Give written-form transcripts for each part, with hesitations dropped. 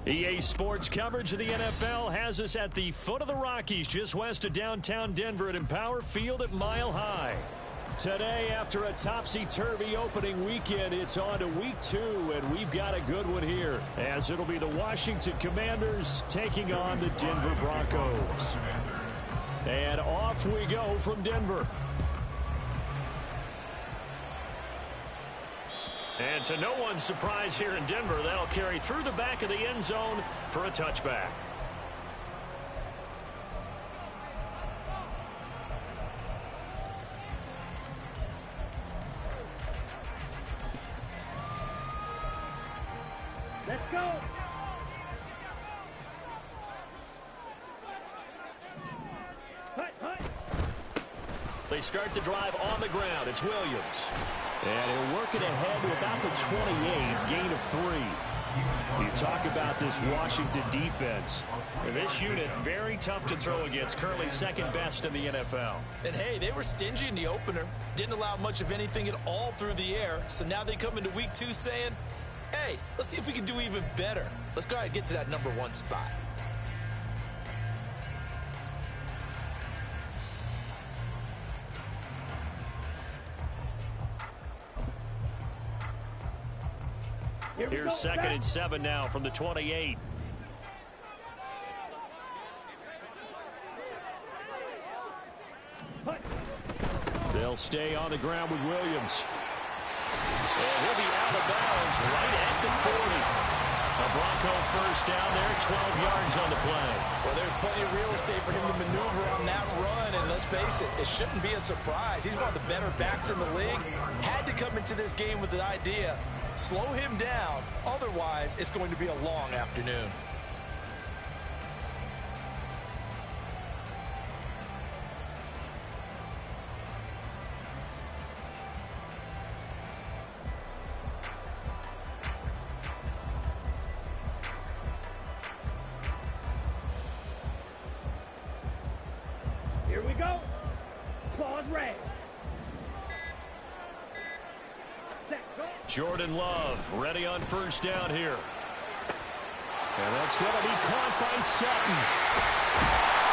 EA Sports coverage of the NFL has us at the foot of the Rockies, just west of downtown Denver at Empower Field at Mile High. Today, after a topsy-turvy opening weekend, it's on to week 2, and we've got a good one here, as it'll be the Washington Commanders taking on the Denver Broncos. And off we go from Denver. And to no one's surprise here in Denver, that'll carry through the back of the end zone for a touchback. Let's go. They start the drive on the ground. It's Williams. And he'll work it ahead to about the 28, gain of 3. You talk about this Washington defense. This unit, very tough to throw against, currently second best in the NFL. And hey, they were stingy in the opener. Didn't allow much of anything at all through the air. So now they come into week 2 saying, hey, let's see if we can do even better. Let's go ahead and get to that number 1 spot. Here's 2nd and 7 now from the 28. They'll stay on the ground with Williams. And he'll be out of bounds right at the 40. A Bronco first down there, 12 yards on the play. Well, there's plenty of real estate for him to maneuver on that run, and let's face it, it shouldn't be a surprise. He's one of the better backs in the league. Had to come into this game with the idea, slow him down, otherwise it's going to be a long afternoon. Here we go. Claws red. Jordan Love ready on first down here. And that's going to be caught by Sutton.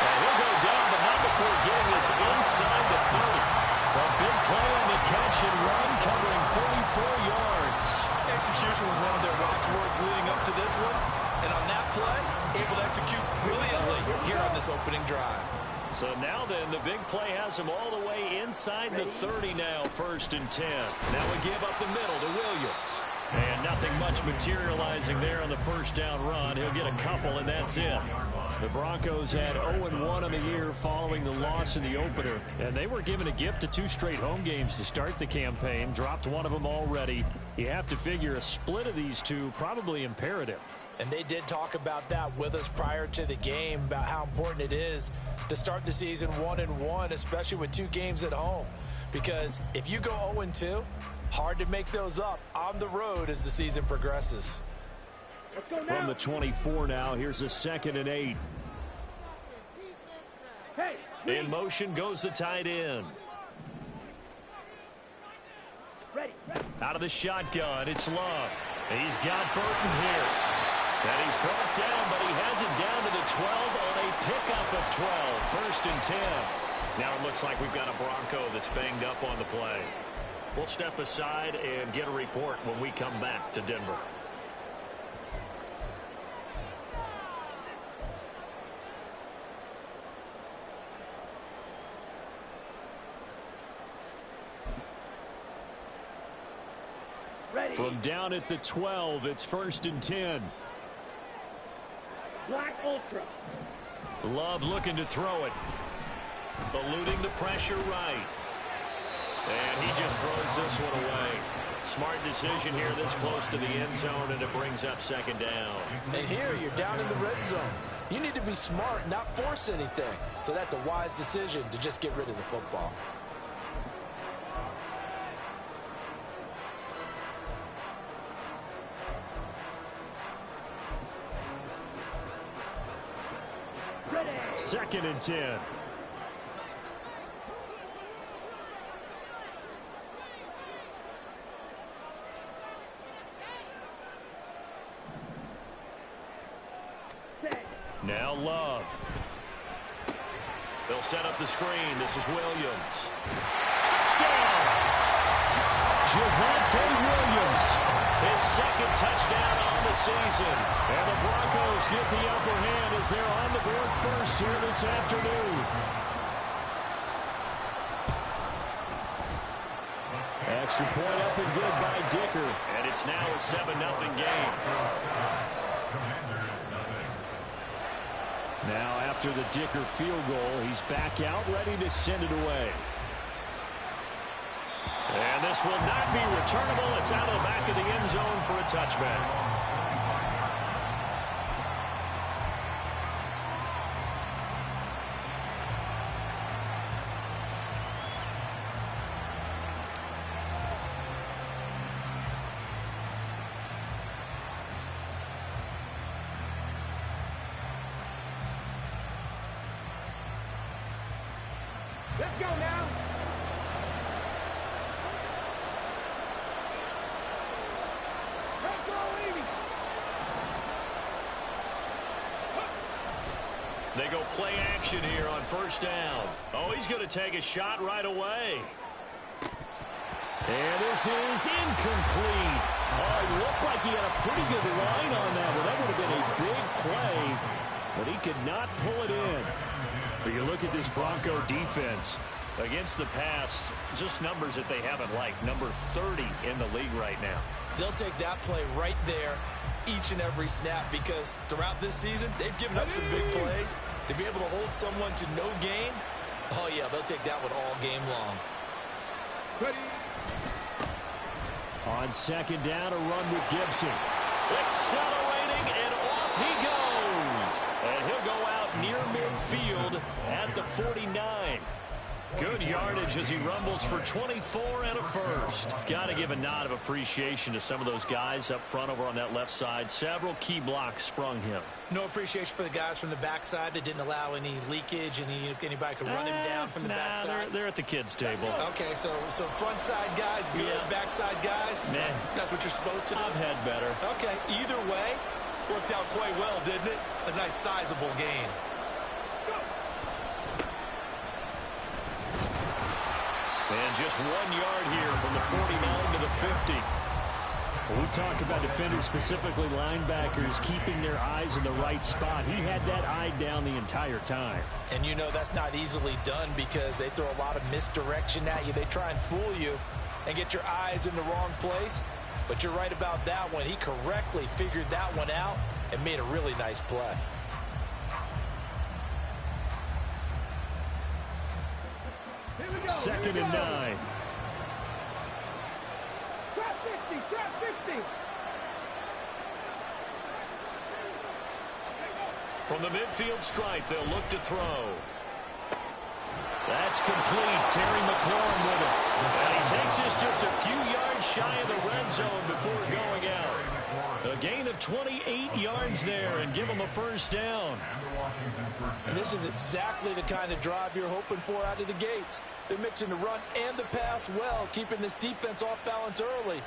And he'll go down, but not before getting this inside the 30. A big play on the catch and run, covering 44 yards. Execution was one of their watchwords leading up to this one. And on that play, able to execute brilliantly here on this opening drive. So now then, the big play has him all the way inside the 30 now, 1st and 10. Now we give up the middle to Williams. And nothing much materializing there on the first down run. He'll get a couple, and that's it. The Broncos had 0-1 in the year following the loss in the opener. And they were given a gift of 2 straight home games to start the campaign. Dropped one of them already. You have to figure a split of these two probably imperative. And they did talk about that with us prior to the game, about how important it is to start the season 1-1, especially with 2 games at home. Because if you go 0-2, hard to make those up on the road as the season progresses. Let's go now. From the 24 now, here's a 2nd and 8. Hey, in motion goes the tight end. Ready. Out of the shotgun, it's Love. He's got Burton here. And he's brought down, but he has it down to the 12 on a pickup of 12. 1st and 10. Now it looks like we've got a Bronco that's banged up on the play. We'll step aside and get a report when we come back to Denver. Ready. From down at the 12, it's 1st and 10. Black Ultra. Love looking to throw it. Eluding the pressure right. And he just throws this one away. Smart decision here this close to the end zone, and it brings up 2nd down. And here you're down in the red zone. You need to be smart, not force anything. So that's a wise decision to just get rid of the football. Ready. 2nd and 10. Now Love. They'll set up the screen. This is Williams. Touchdown! Javonte Williams. His second touchdown on the season. And the Broncos get the upper hand as they're on the board first here this afternoon. Extra point up and good by Dicker. And it's now a 7-0 game. Now after the Dicker field goal, he's back out ready to send it away. And this will not be returnable. It's out of the back of the end zone for a touchback. Let's go now. Let's go, YeeHee. They go play action here on first down. Oh, he's going to take a shot right away. And this is incomplete. Oh, it looked like he had a pretty good line on that one. That would have been a big play, but he could not pull it in. But you look at this Bronco defense against the pass, just numbers that they haven't liked. Number 30 in the league right now. They'll take that play right there each and every snap because throughout this season, they've given up some big plays. To be able to hold someone to no gain, oh, yeah, they'll take that one all game long. Ready. On second down, a run with Gibson. Accelerating, and off he goes. And he'll go out near midfield at the 49. Good yardage as he rumbles for 24 and a first. Got to give a nod of appreciation to some of those guys up front over on that left side. Several key blocks sprung him. No appreciation for the guys from the backside that didn't allow any leakage, anybody could run him down from the backside. They're at the kids' table. Okay, so front side guys good, Yeah. backside guys, Nah. that's what you're supposed to do? I've had better. Okay, either way, worked out quite well, didn't it? A nice sizable gain. And just 1 yard here from the 49 to the 50. When we talk about defenders, specifically linebackers, keeping their eyes in the right spot. He had that eye down the entire time. And you know that's not easily done because they throw a lot of misdirection at you. They try and fool you and get your eyes in the wrong place. But you're right about that one. He correctly figured that one out and made a really nice play. Here we go. Second and 9. Trap 50, trap 50. From the midfield stripe, they'll look to throw. That's complete. Terry McLaurin with it. And he takes this just a few yards shy of the red zone before going out. A gain of 28 yards there and give him a first down. And this is exactly the kind of drive you're hoping for out of the gates. They're mixing the run and the pass well, keeping this defense off balance early.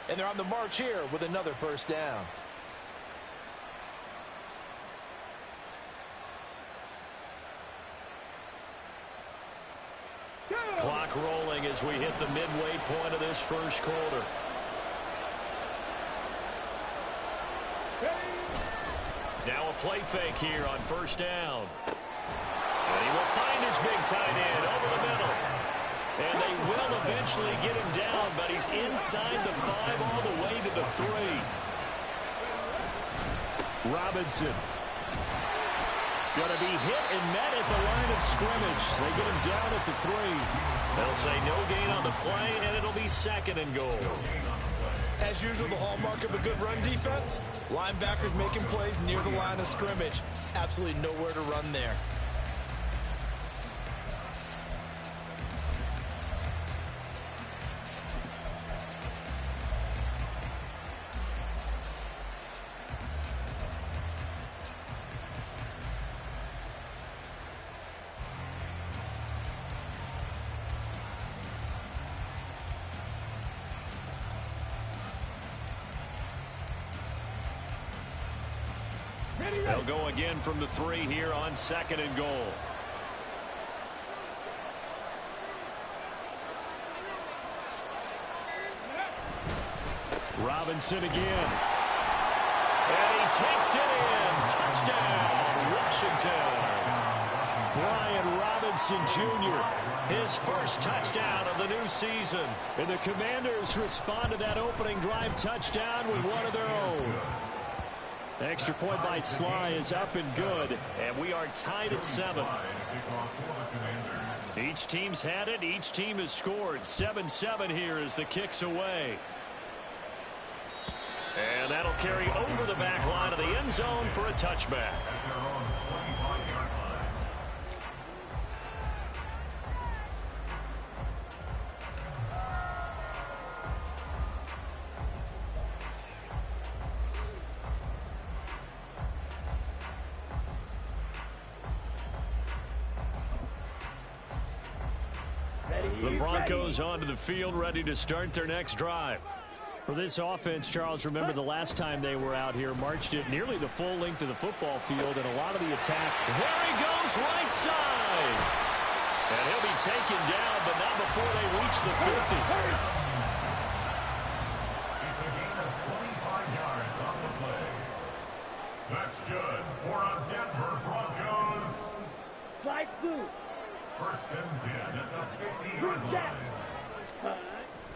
And they're on the march here with another first down. Clock rolling as we hit the midway point of this first quarter. Now a play fake here on first down. And he will find his big tight end over the middle. And they will eventually get him down, but he's inside the 5 all the way to the 3. Robinson. Going to be hit and met at the line of scrimmage. They get him down at the 3. They'll say no gain on the play, and it'll be second and goal. As usual, the hallmark of a good run defense, linebackers making plays near the line of scrimmage. Absolutely nowhere to run there. They'll go again from the 3 here on 2nd and goal. Robinson again. And he takes it in. Touchdown, Washington. Brian Robinson Jr., his first touchdown of the new season. And the Commanders respond to that opening drive touchdown with one of their own. The extra point by Sly is up and good, and we are tied at 7. Each team's had it. Each team has scored. 7-7 here as the kick's away. And that'll carry over the back line of the end zone for a touchback. The Broncos onto the field, ready to start their next drive. For this offense, Charles, remember the last time they were out here, marched it nearly the full length of the football field, and a lot of the attack. There he goes, right side. And he'll be taken down, but not before they reach the 50. It's a gain of 25 yards on the play. That's good for a Denver Broncos. Fly through. 1st and 10 at the 50-yard line.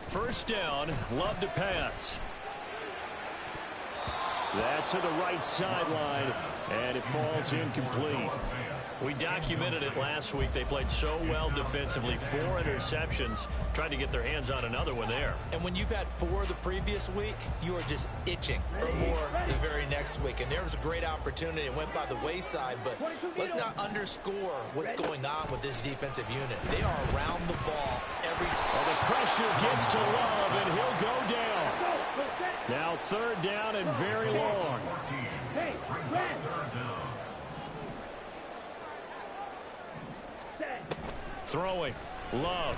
First down, Love to pass. That's to the right sideline, and it falls incomplete. We documented it last week. They played so well defensively. 4 interceptions. Tried to get their hands on another one there. And when you've had 4 the previous week, you are just itching for more the very next week. And there was a great opportunity. It went by the wayside, but let's not underscore what's going on with this defensive unit. They are around the ball every time. Well, the pressure gets to Love, and he'll go down. Now 3rd down and very long. Hey, Throwing. Love.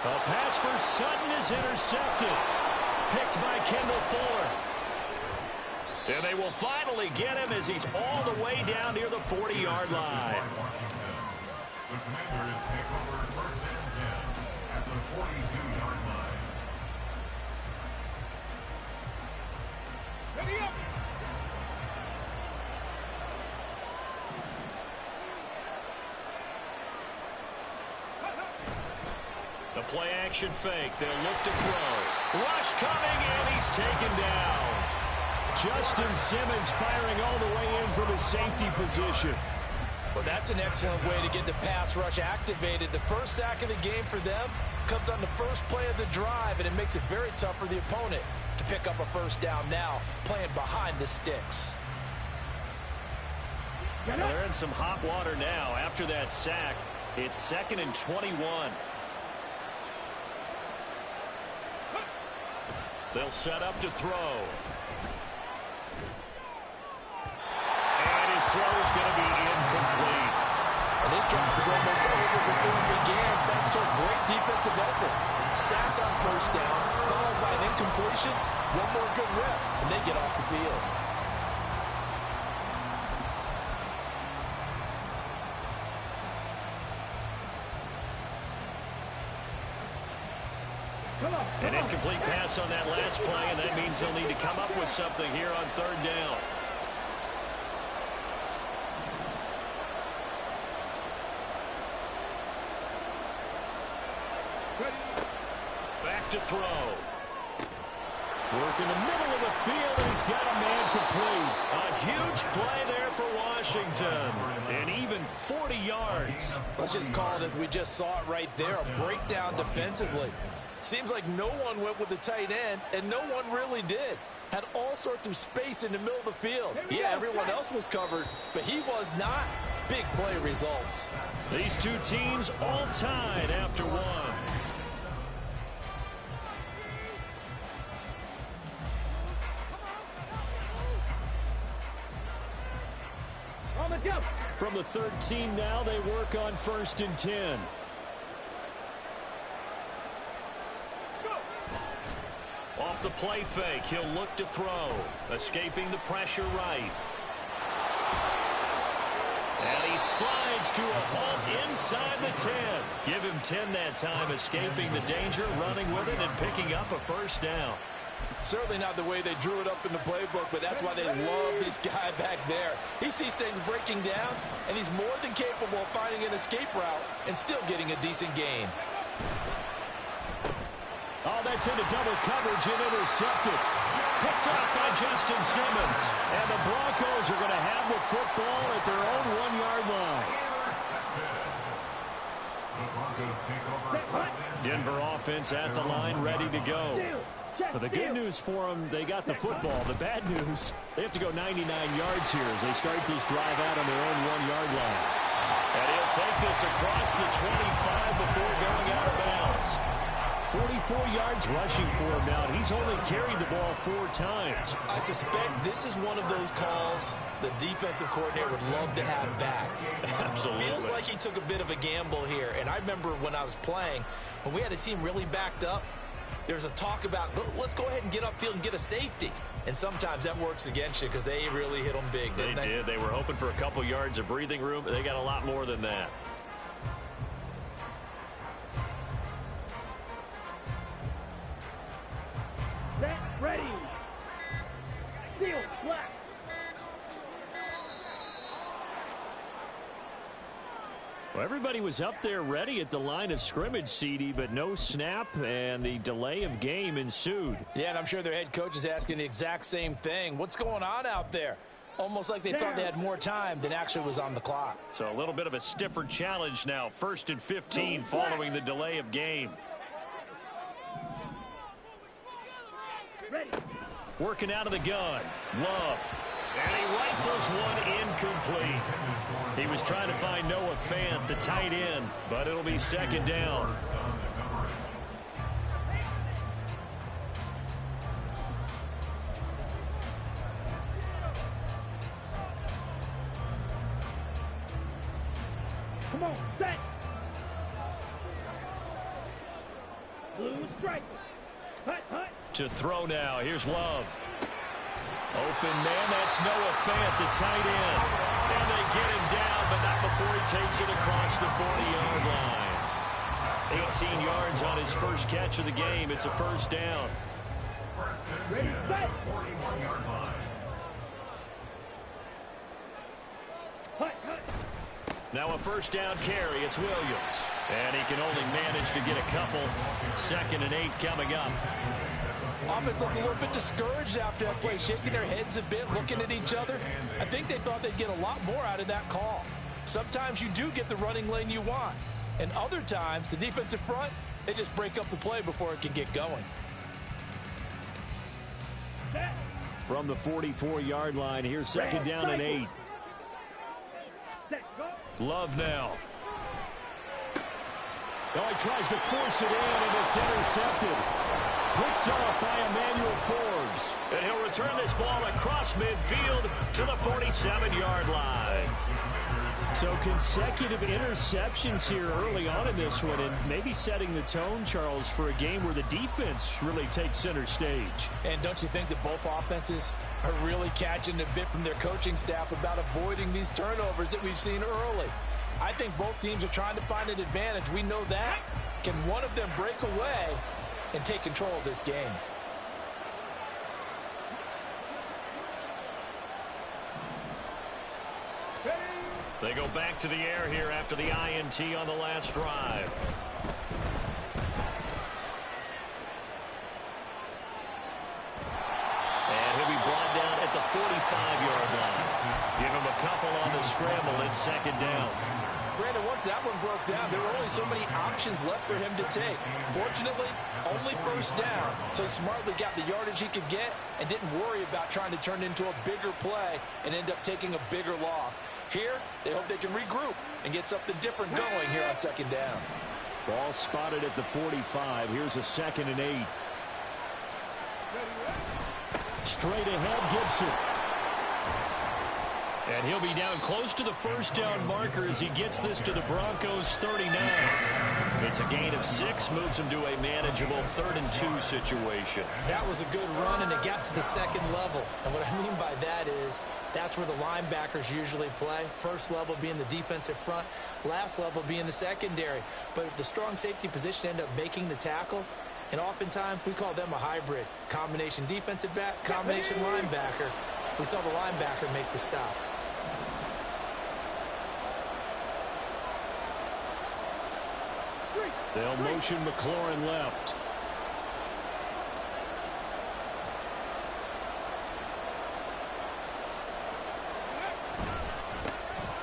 A pass for Sutton is intercepted. Picked by Kendall Fuller. And they will finally get him as he's all the way down near the 40-yard line. The Commanders take over 1st and 10 at the 42-yard line. ready up. The play action fake. They'll look to throw. Rush coming, and he's taken down. Justin Simmons firing all the way in from his safety position. Well, that's an excellent way to get the pass rush activated. The first sack of the game for them comes on the first play of the drive, and it makes it very tough for the opponent to pick up a first down now, playing behind the sticks. Well, they're in some hot water now. After that sack, it's 2nd and 21. They'll set up to throw. And his throw is going to be incomplete. And this drive is almost over before it began, thanks to a great defensive effort. Sacked on first down, followed by an incompletion. One more good rep, and they get off the field. An incomplete pass on that last play, and that means they'll need to come up with something here on 3rd down. Back to throw. Work in the middle of the field, and he's got a man complete. A huge play there for Washington. And even 40 yards. Let's just call it as we just saw it right there, a breakdown defensively. Seems like no one went with the tight end, and no one really did. Had all sorts of space in the middle of the field. Yeah, everyone else was covered, but he was not. Big play results. These two teams all tied after one. On the jump. From the 13 now, they work on 1st and 10. Off the play fake, he'll look to throw. Escaping the pressure right. And he slides to a halt inside the 10. Give him 10 that time, escaping the danger, running with it, and picking up a first down. Certainly not the way they drew it up in the playbook, but that's why they love this guy back there. He sees things breaking down, and he's more than capable of finding an escape route and still getting a decent gain. Oh, that's into double coverage and intercepted. Picked off by Justin Simmons. And the Broncos are going to have the football at their own 1-yard line. Denver offense at the line, ready to go. But the good news for them, they got the football. The bad news, they have to go 99 yards here as they start this drive out on their own 1-yard line. And he'll take this across the 25 before going out of bounds. 44 yards rushing for him now. He's only carried the ball 4 times. I suspect this is one of those calls the defensive coordinator would love to have back. Absolutely. Feels like he took a bit of a gamble here. And I remember when I was playing, when we had a team really backed up, there's a talk about, let's go ahead and get upfield and get a safety. And sometimes that works against you because they really hit them big, didn't they? They did. They were hoping for a couple yards of breathing room, but they got a lot more than that. Set, ready. Field, black. Well, everybody was up there ready at the line of scrimmage, CD, but no snap, and the delay of game ensued. Yeah, and I'm sure their head coach is asking the exact same thing. What's going on out there? Almost like they thought they had more time than actually was on the clock. So a little bit of a stiffer challenge now. 1st and 15 following the delay of game. Ready. Working out of the gun. Love. And he rifles one incomplete. He was trying to find Noah Fant, the tight end, but it'll be 2nd down. Come on, set. Blue strike. Hut, hut. To throw now. Here's Love. Open man, that's Noah Fant, the tight end. And they get him down, but not before he takes it across the 40-yard line. 18 yards on his first catch of the game. It's a first down. Ready, set. 41-yard line. Hut, hut. Now a first down carry. It's Williams. And he can only manage to get a couple. 2nd and 8 coming up. Offense looked a little bit discouraged after that play, shaking their heads a bit, looking at each other. I think they thought they'd get a lot more out of that call. Sometimes you do get the running lane you want. And other times, the defensive front, they just break up the play before it can get going. Set. From the 44-yard line, here's 2nd down and 8. Set, go. Love now. Oh, he tries to force it in, and it's intercepted. Picked off by Emmanuel Forbes. And he'll return this ball across midfield to the 47-yard line. So consecutive interceptions here early on in this one, and maybe setting the tone, Charles, for a game where the defense really takes center stage. And don't you think that both offenses are really catching a bit from their coaching staff about avoiding these turnovers that we've seen early? I think both teams are trying to find an advantage. We know that. Can one of them break away and take control of this game? They go back to the air here after the INT on the last drive. And he'll be brought down at the 45-yard line. Give him a couple on the scramble. It's 2nd down. Brandon, once that one broke down, there were only so many options left for him to take. Fortunately, only first down, so he smartly got the yardage he could get and didn't worry about trying to turn into a bigger play and end up taking a bigger loss. Here, they hope they can regroup and get something different going here on 2nd down. Ball spotted at the 45. Here's a 2nd and 8. Straight ahead, Gibson. And he'll be down close to the first down marker as he gets this to the Broncos 39. It's a gain of 6, moves him to a manageable 3rd and 2 situation. That was a good run, and it got to the second level. And what I mean by that is that's where the linebackers usually play. First level being the defensive front, last level being the secondary. But the strong safety position ended up making the tackle. And oftentimes we call them a hybrid. Combination defensive back, combination linebacker. We saw the linebacker make the stop. They'll motion McLaurin left.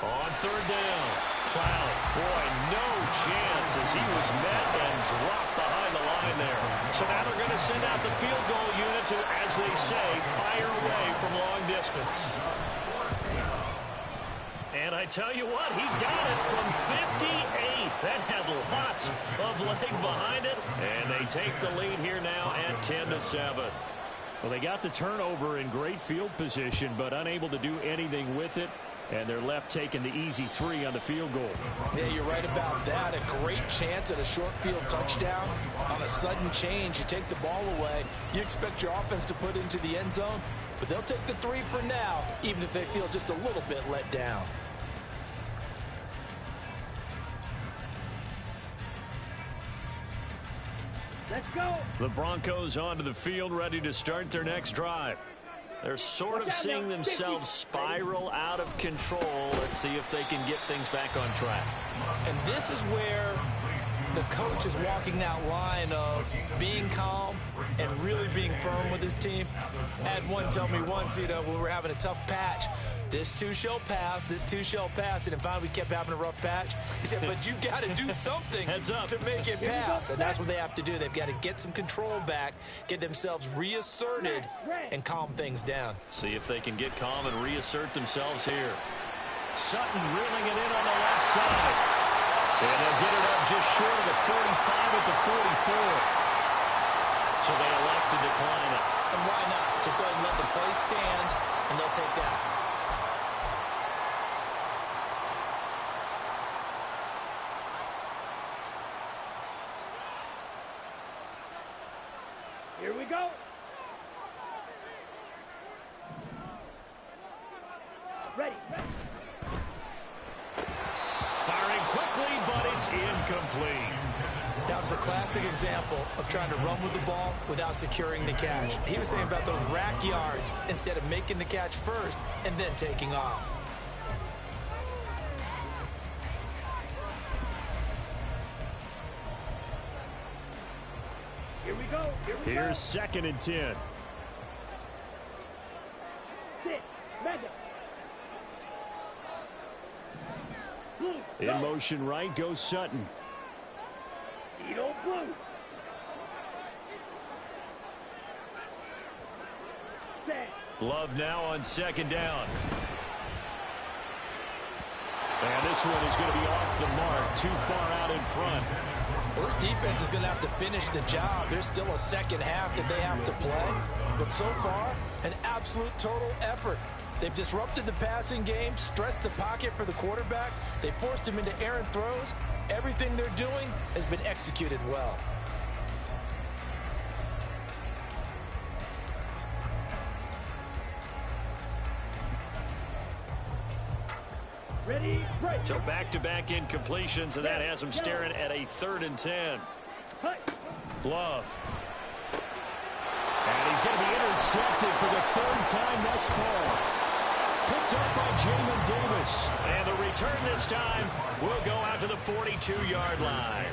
On 3rd down, Cloud. Boy, no chance as he was met and dropped behind the line there. So now they're going to send out the field goal unit to, as they say, fire away from long distance. And I tell you what, he got it from 58. That had lots of leg behind it. And they take the lead here now at 10-7. Well, they got the turnover in great field position, but unable to do anything with it. And they're left taking the easy 3 on the field goal. Yeah, you're right about that. A great chance at a short field touchdown. On a sudden change, you take the ball away. You expect your offense to put into the end zone, but they'll take the 3 for now, even if they feel just a little bit let down. Let's go. The Broncos onto the field, ready to start their next drive. They're sort of seeing themselves spiral out of control. Let's see if they can get things back on track. And this is where the coach is walking that line of being calm and really being firm with his team. I had one tell me once, when we were having a tough patch, this too shall pass, this too shall pass. And finally we kept having a rough patch. He said, but you've got to do something to make it pass. And that's what they have to do. They've got to get some control back, get themselves reasserted, and calm things down. See if they can get calm and reassert themselves here. Sutton reeling it in on the left side. And they'll get it up just short of the 45 at the 44. So they elect to decline it. And why not? Just go ahead and let the play stand, and they'll take that. Here we go. Ready. Firing quickly, but it's incomplete. That was a classic example of trying to run with the ball without securing the catch. He was thinking about those rack yards instead of making the catch first and then taking off. Here we go. Here's 2nd and 10. Sit. Mega. In motion right goes Sutton. Edo blue. Set. Love now on 2nd down. And this one is going to be off the mark, too far out in front. Well, this defense is going to have to finish the job. There's still a second half that they have to play. But so far, an absolute total effort. They've disrupted the passing game, stressed the pocket for the quarterback. They forced him into errant throws. Everything they're doing has been executed well. Ready. Break. So back-to-back incompletions, and that has them staring at a 3rd and 10. Love. And he's going to be intercepted for the 3rd time thus far. Picked up by Jamin Davis. And the return this time will go out to the 42-yard line.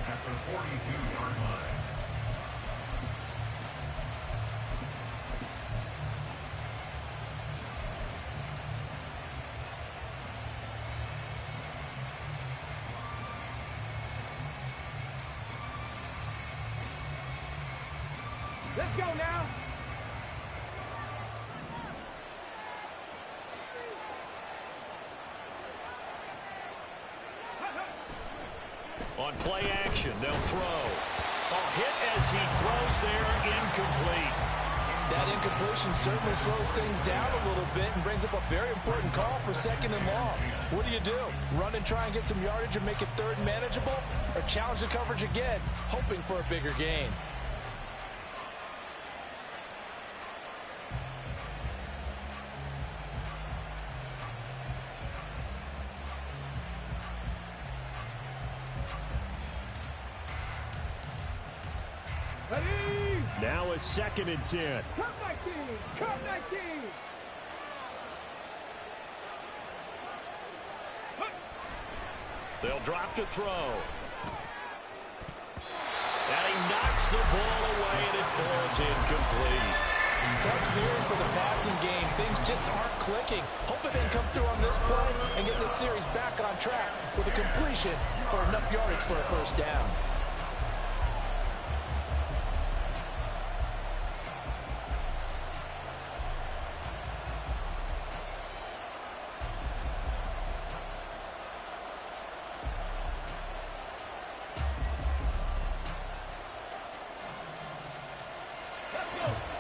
At the 42-yard line. Let's go now. On play action, they'll throw. A hit as he throws there, incomplete. That incompletion certainly slows things down a little bit and brings up a very important call for 2nd and long. What do? Run and try and get some yardage and make it 3rd and manageable? Or challenge the coverage again, hoping for a bigger gain? Ready? Now a 2nd and 10. Cut 19! Cut 19! They'll drop to throw. And he knocks the ball away, and it falls incomplete. Tough series for the passing game. Things just aren't clicking. Hoping they can come through on this play and get this series back on track with a completion for enough yardage for a 1st down.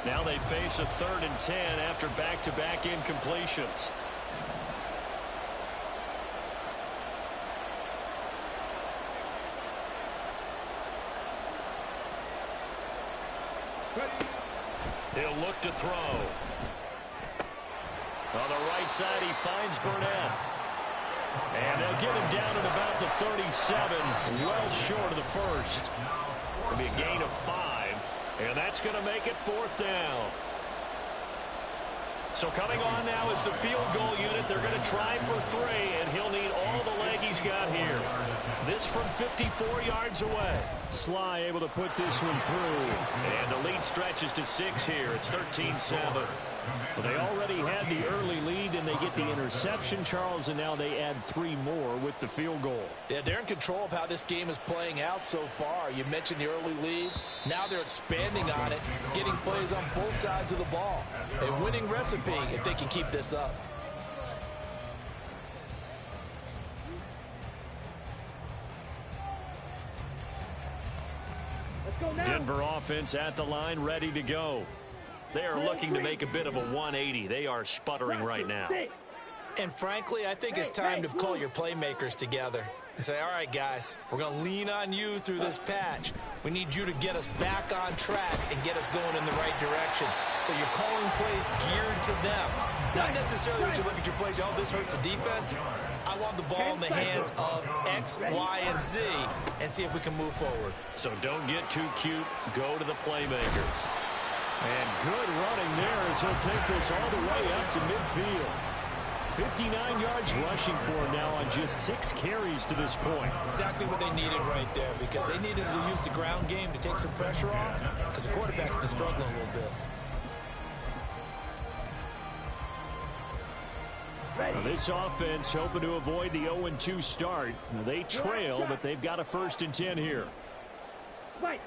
Now they face a 3rd and 10 after back-to-back incompletions. He'll look to throw. On the right side, he finds Burnett. And they'll get him down at about the 37, well short of the 1st. It'll be a gain of 5. And that's going to make it 4th down. So coming on now is the field goal unit. They're going to try for 3, and he'll need all the leg he's got here. This from 54 yards away. Sly able to put this one through. And the lead stretches to 6 here. It's 13-7. Well, they already had the early lead, and they get the interception, Charles, and now they add 3 more with the field goal. Yeah, they're in control of how this game is playing out so far. You mentioned the early lead. Now they're expanding on it, getting plays on both sides of the ball. A winning recipe if they can keep this up. Let's go now! Denver offense at the line, ready to go. They are looking to make a bit of a 180. They are sputtering right now. And frankly, I think it's time to call your playmakers together and say, all right, guys, we're going to lean on you through this patch. We need you to get us back on track and get us going in the right direction. So you're calling plays geared to them. Not necessarily that you look at your plays, oh, this hurts the defense. I want the ball in the hands of X, Y, and Z and see if we can move forward. So don't get too cute. Go to the playmakers. And good running there as he'll take this all the way up to midfield. 59 yards rushing for him now on just 6 carries to this point. Exactly what they needed right there, because they needed to use the ground game to take some pressure off, because the quarterback's been struggling a little bit. Now this offense hoping to avoid the 0-2 start. Now they trail, but they've got a 1st and 10 here. White,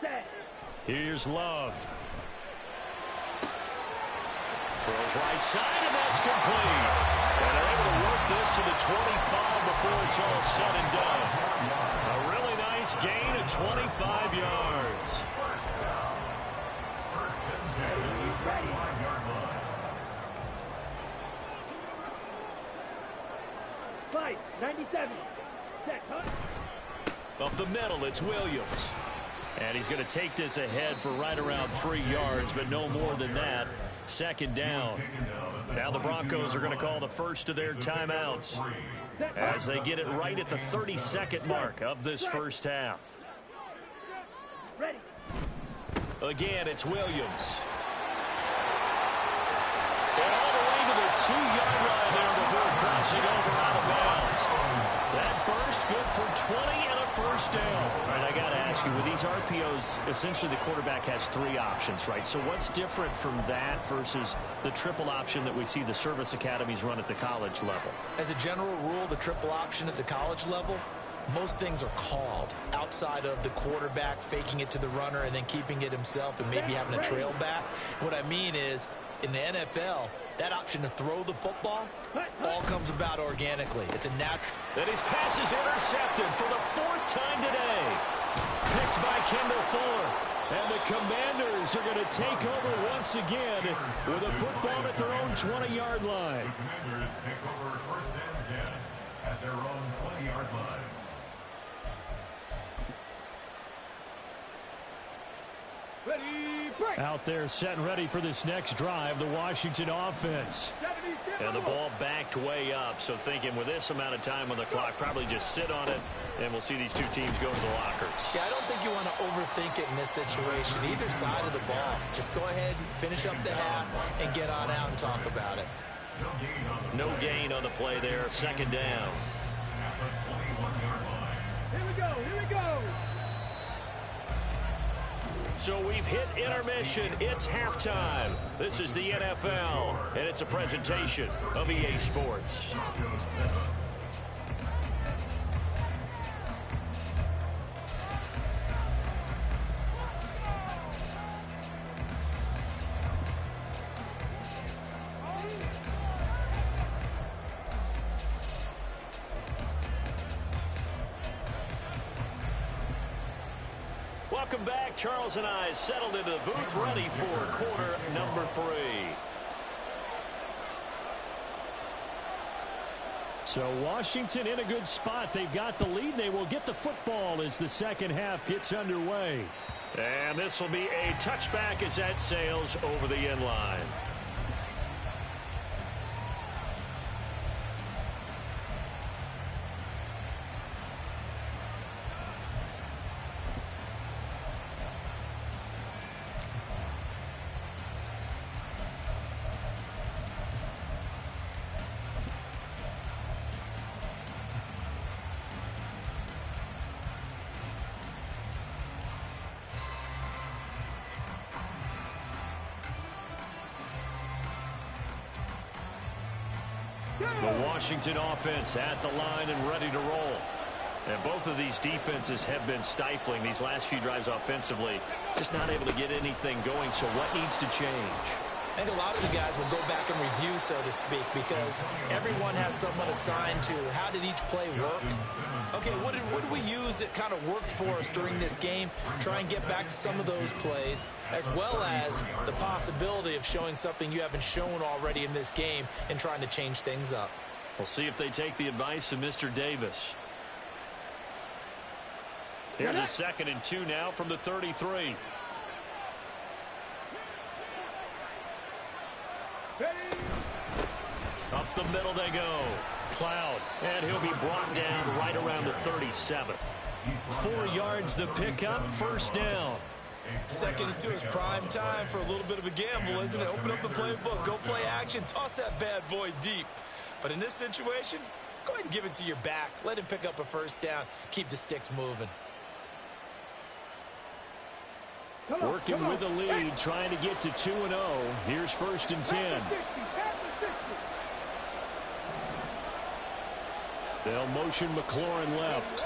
set. Here's Love. Throws right side, and that's complete. And they're able to work this to the 25 before it's all said and done. A really nice gain of 25 yards. Five, 97. Set, huh? Up the middle, it's Williams. And he's going to take this ahead for right around 3 yards, but no more than that. 2nd down. Now the Broncos are going to call the first of their timeouts as they get it right at the 32nd mark of this first half. Ready. Again, it's Williams. And all the way to the 2-yard line there before crossing over out of bounds. That burst good for 20 and a 1st down. All right, I got to ask you, with these RPOs, essentially the quarterback has 3 options, right? So what's different from that versus the triple option that we see the service academies run at the college level? As a general rule, the triple option at the college level, most things are called outside of the quarterback faking it to the runner and then keeping it himself and maybe having a trail back. What I mean is, in the NFL, that option to throw the football all comes about organically. It's a natural. And his pass is intercepted for the 4th time today. Picked by Kendall Fuller. And the Commanders are going to take over once again with a football at their own 20-yard line. The Commanders take over first and 10 at their own 20-yard line. Ready, break. Out there set and ready for this next drive, the Washington offense. And the ball backed way up, so thinking with this amount of time on the clock, probably just sit on it, and we'll see these two teams go to the lockers. Yeah, I don't think you want to overthink it in this situation. Either side of the ball. Just go ahead and finish up the half and get on out and talk about it. No gain on the play there. Second down. At the 21-yard line. Here we go, here we go. So we've hit intermission. It's halftime. This is the NFL, and it's a presentation of EA Sports. Welcome back. Charles and I settled into the booth, ready for quarter number 3. So Washington in a good spot. They've got the lead. They will get the football as the second half gets underway. And this will be a touchback as that sails over the end line. The Washington offense at the line and ready to roll. And both of these defenses have been stifling these last few drives offensively. Just not able to get anything going. So what needs to change? I think a lot of the guys will go back and review, so to speak, because everyone has someone assigned to how did each play work. Okay, what did we use that kind of worked for us during this game? Try and get back to some of those plays, as well as the possibility of showing something you haven't shown already in this game and trying to change things up. We'll see if they take the advice of Mr. Davis. Here's a 2nd and 2 now from the 33. Up the middle they go. Cloud, and he'll be brought down right around the 37. 4 yards the pickup, first down. 2nd and 2 is prime time for a little bit of a gamble, isn't it? Open up the playbook, go play action, toss that bad boy deep. But in this situation, go ahead and give it to your back. Let him pick up a first down. Keep the sticks moving. Working with the lead, trying to get to 2-0. Here's 1st and 10. They'll motion McLaurin left.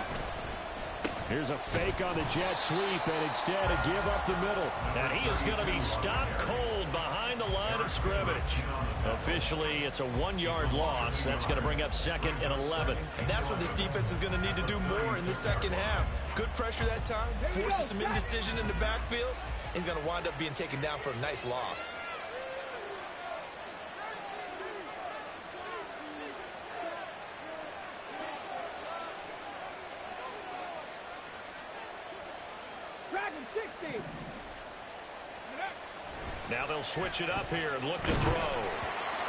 Here's a fake on the jet sweep, and instead a give up the middle. And he is going to be stopped cold behind the line of scrimmage. Officially, it's a 1-yard loss. That's going to bring up 2nd and 11. And that's what this defense is going to need to do more in the second half. Good pressure that time, forces some indecision in the backfield. He's going to wind up being taken down for a nice loss. Now they'll switch it up here and look to throw.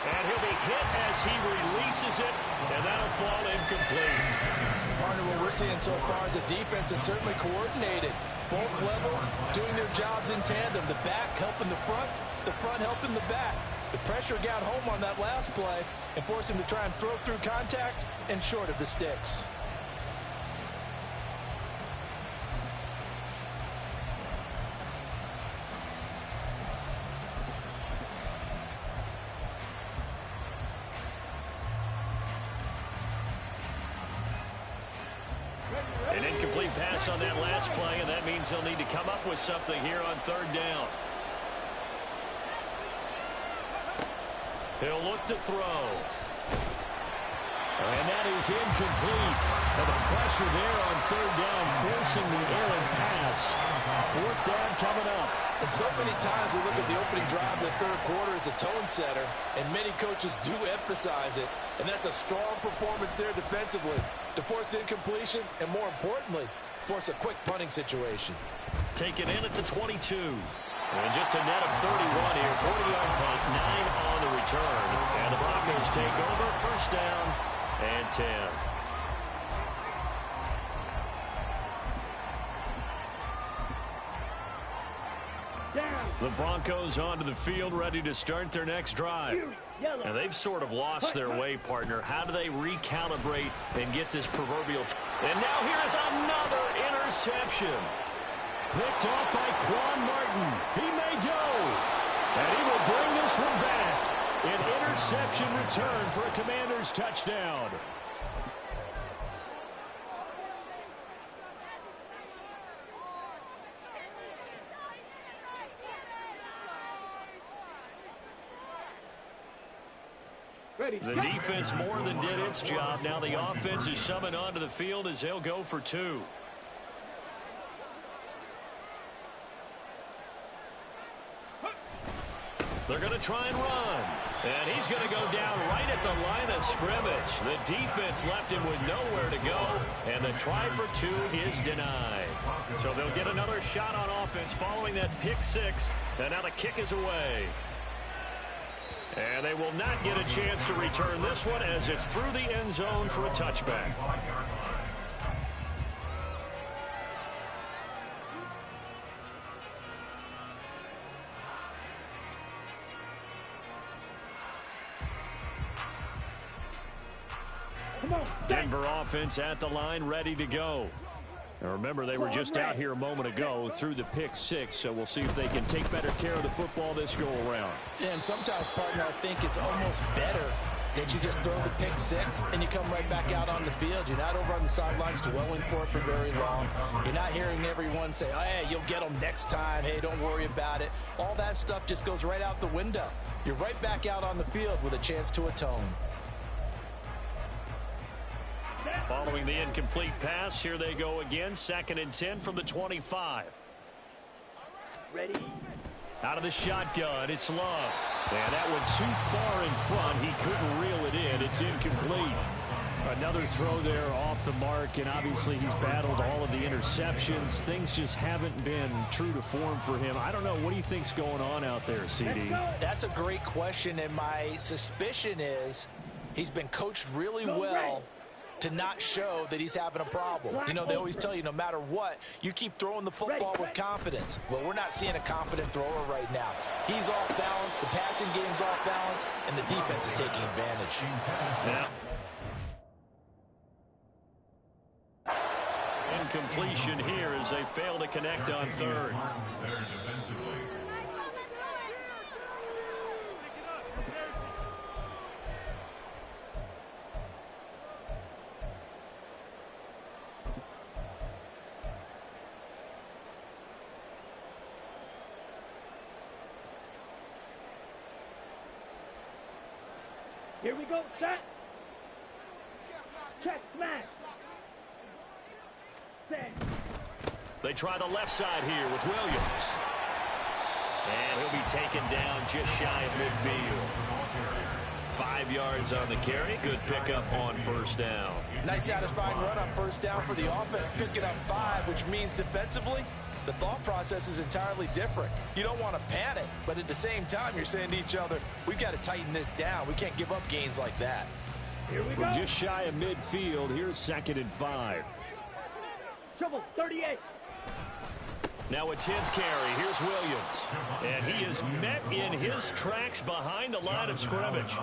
And he'll be hit as he releases it, and that'll fall incomplete. Partner, what we're seeing so far is the defense is certainly coordinated. Both levels doing their jobs in tandem. The back helping the front helping the back. The pressure got home on that last play and forced him to try and throw through contact and short of the sticks. An incomplete pass on that last play, and that means they'll need to come up with something here on 3rd down. He'll look to throw. And that is incomplete. And the pressure there on third down, forcing the errant pass. Fourth down coming up. And so many times we look at the opening drive of the third quarter as a tone setter, and many coaches do emphasize it. And that's a strong performance there defensively to force incompletion and, more importantly, force a quick punting situation. Taken in at the 22. And just a net of 31 here. 40-yard punt, 9 on the return. And the Broncos take over. First down and 10. The Broncos onto the field, ready to start their next drive. And they've sort of lost their way, partner. How do they recalibrate and get this proverbial... And now here's another interception. Picked off by Quan Martin. He may go. And he will bring this one back. An interception return for a Commanders touchdown. The defense more than did its job. Now the offense is summoned onto the field as they'll go for 2. They're going to try and run. And he's going to go down right at the line of scrimmage. The defense left him with nowhere to go. And the try for 2 is denied. So they'll get another shot on offense following that pick 6. And now the kick is away. And they will not get a chance to return this one as it's through the end zone for a touchback. Denver offense at the line, ready to go. Now remember, they were just out here a moment ago through the pick 6, so we'll see if they can take better care of the football this go-around. Yeah, and sometimes, partner, I think it's almost better that you just throw the pick 6 and you come right back out on the field. You're not over on the sidelines dwelling for it for very long. You're not hearing everyone say, oh, hey, you'll get them next time. Hey, don't worry about it. All that stuff just goes right out the window. You're right back out on the field with a chance to atone. Following the incomplete pass, here they go again. 2nd and 10 from the 25. Ready. Out of the shotgun, it's Love. And that one too far in front. He couldn't reel it in. It's incomplete. Another throw there off the mark, and obviously he's battled all of the interceptions. Things just haven't been true to form for him. I don't know. What do you think's going on out there, CD? That's a great question, and my suspicion is he's been coached really well to not show that he's having a problem. You know, they always tell you no matter what, you keep throwing the football with confidence. Well, we're not seeing a confident thrower right now. He's off balance, the passing game's off balance, and the defense is taking advantage. Yeah. Incompletion here as they fail to connect on 3rd. Here we go, set. Check, smash. Set. They try the left side here with Williams. And he'll be taken down just shy of midfield. 5 yards on the carry. Good pickup on first down. Nice satisfying run on first down for the offense, picking up 5, which means defensively, the thought process is entirely different. You don't want to panic, but at the same time, you're saying to each other, we've got to tighten this down. We can't give up gains like that. Here we We're go. just shy of midfield. Here's 2nd and 5. Shovel 38. Now a 10th carry. Here's Williams. And he is met in his tracks behind the line of scrimmage.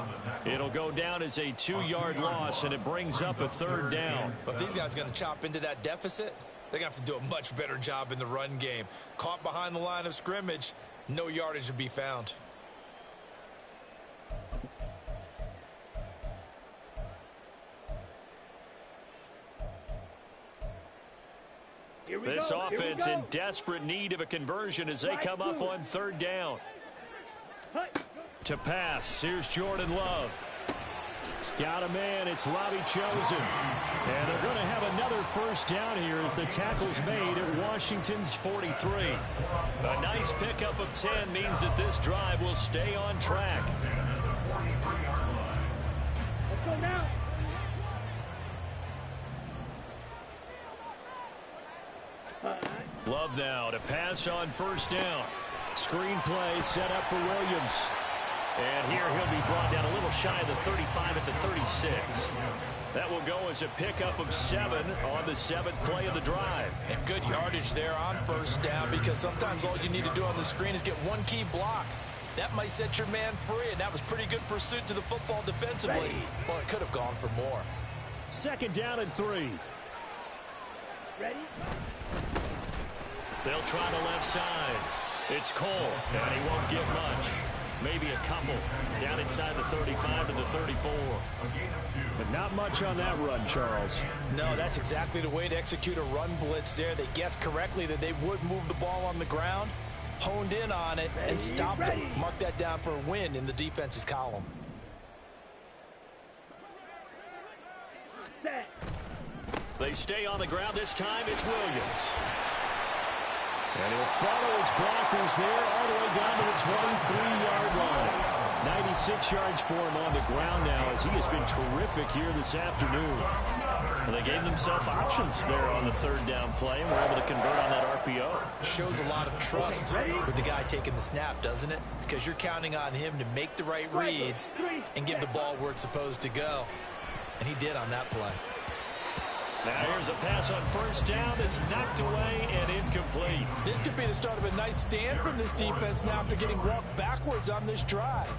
It'll go down as a 2-yard loss, and it brings up a 3rd down. But these guys are going to chop into that deficit. They're going to have to do a much better job in the run game. Caught behind the line of scrimmage, no yardage to be found. This offense in desperate need of a conversion as they come up on 3rd down. To pass, here's Jordan Love. Got a man. It's Robbie Chosen. And they're going to have another first down here as the tackle's made at Washington's 43. A nice pickup of 10 means that this drive will stay on track. Let's go now. Love now to pass on first down. Screen play set up for Williams. And here he'll be brought down a little shy of the 35 at the 36. That will go as a pickup of 7 on the 7th play of the drive. And good yardage there on first down, because sometimes all you need to do on the screen is get one key block. That might set your man free, and that was pretty good pursuit to the football defensively. Well, it could have gone for more. 2nd down and 3. Ready? They'll try the left side. It's Cole, and he won't get much. Maybe a couple down inside the 35 to the 34. But not much on that run, Charles. No, that's exactly the way to execute a run blitz there. They guessed correctly that they would move the ball on the ground, honed in on it, and stopped them. Mark that down for a win in the defense's column. Set. They stay on the ground. This time it's Williams. And he'll follow his blockers there all the way down to the 23-yard line. 96 yards for him on the ground now, as he has been terrific here this afternoon. And they gave themselves options there on the 3rd down play and were able to convert on that RPO. Shows a lot of trust with the guy taking the snap, doesn't it? Because you're counting on him to make the right reads and give the ball where it's supposed to go. And he did on that play. Now here's a pass on first down that's knocked away and incomplete. This could be the start of a nice stand from this defense now after getting walked backwards on this drive.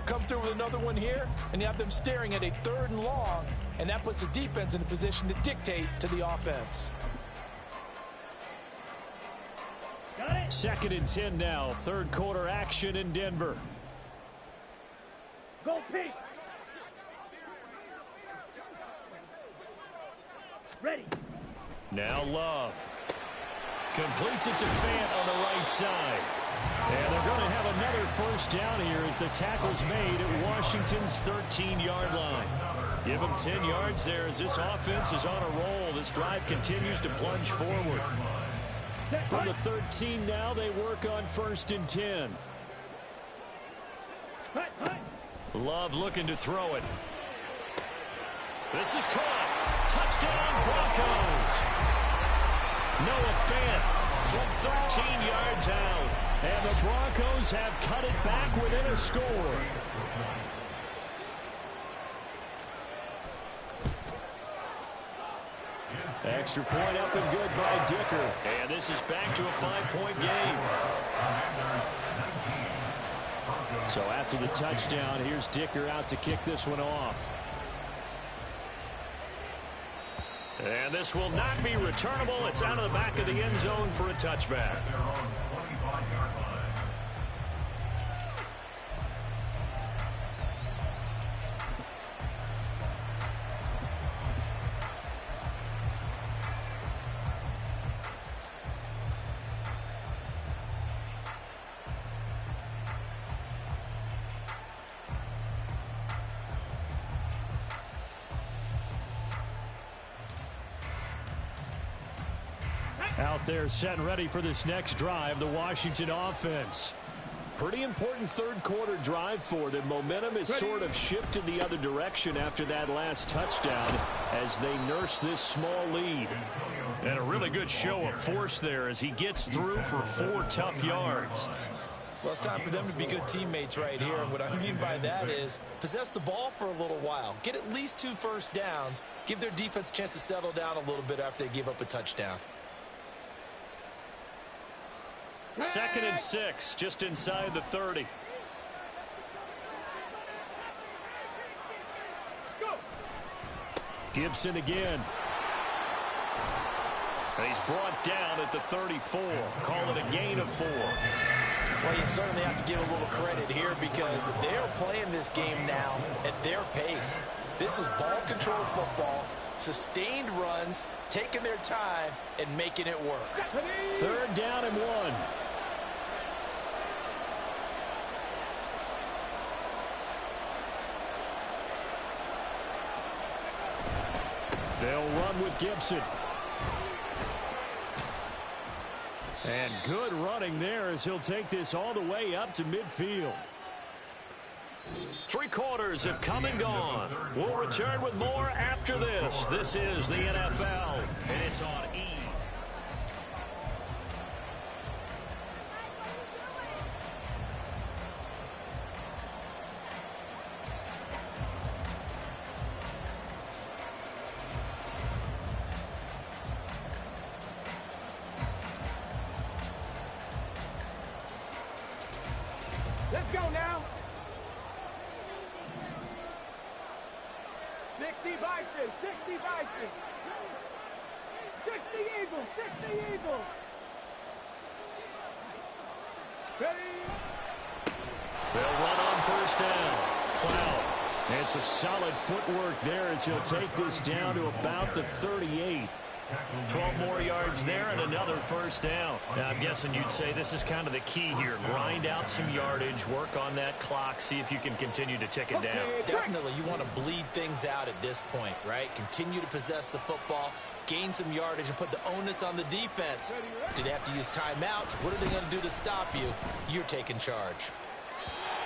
Come through with another one here, and you have them staring at a 3rd and long, and that puts the defense in a position to dictate to the offense. Got it. 2nd and 10 now. 3rd quarter action in Denver. Go Pete. Ready. Now Love. Completes it to Fant on the right side. And they're going to have another first down here as the tackle's made at Washington's 13-yard line. Give them 10 yards there as this offense is on a roll. This drive continues to plunge forward. From the 13 now, they work on 1st and 10. Love looking to throw it. This is caught. Touchdown, Broncos. Noah Fant from 13 yards out. And the Broncos have cut it back within a score. Extra point up and good by Dicker. And this is back to a 5-point game. So after the touchdown, here's Dicker out to kick this one off. And this will not be returnable. It's out of the back of the end zone for a touchback. Out there set and ready for this next drive, the Washington offense. Pretty important 3rd quarter drive for them. Momentum has sort of shifted the other direction after that last touchdown as they nurse this small lead. And a really good show of force there as he gets through for 4 tough yards. Well, it's time for them to be good teammates right here. And what I mean by that is possess the ball for a little while. Get at least 2 first downs. Give their defense a chance to settle down a little bit after they give up a touchdown. 2nd and 6, just inside the 30. Go. Gibson again. And he's brought down at the 34. Call it a gain of 4. Well, you certainly have to give a little credit here because they're playing this game now at their pace. This is ball control football, sustained runs, taking their time, and making it work. 3rd down and 1. They'll run with Gibson. And good running there as he'll take this all the way up to midfield. 3 quarters have come and gone. We'll return with more after this. This is the NFL, and it's on E! Let's go now. 60 Bison, 60 Bison. 60 Eagles, 60 Eagles. Ready? They'll run on first down. Cloud. And some solid footwork there as he'll take this down to about the 38. 12 more yards there and another first down. Now, I'm guessing you'd say this is kind of the key here. Grind out some yardage, work on that clock, see if you can continue to tick it down. Definitely, you want to bleed things out at this point, right? Continue to possess the football, gain some yardage, and put the onus on the defense. Do they have to use timeouts? What are they going to do to stop you? You're taking charge.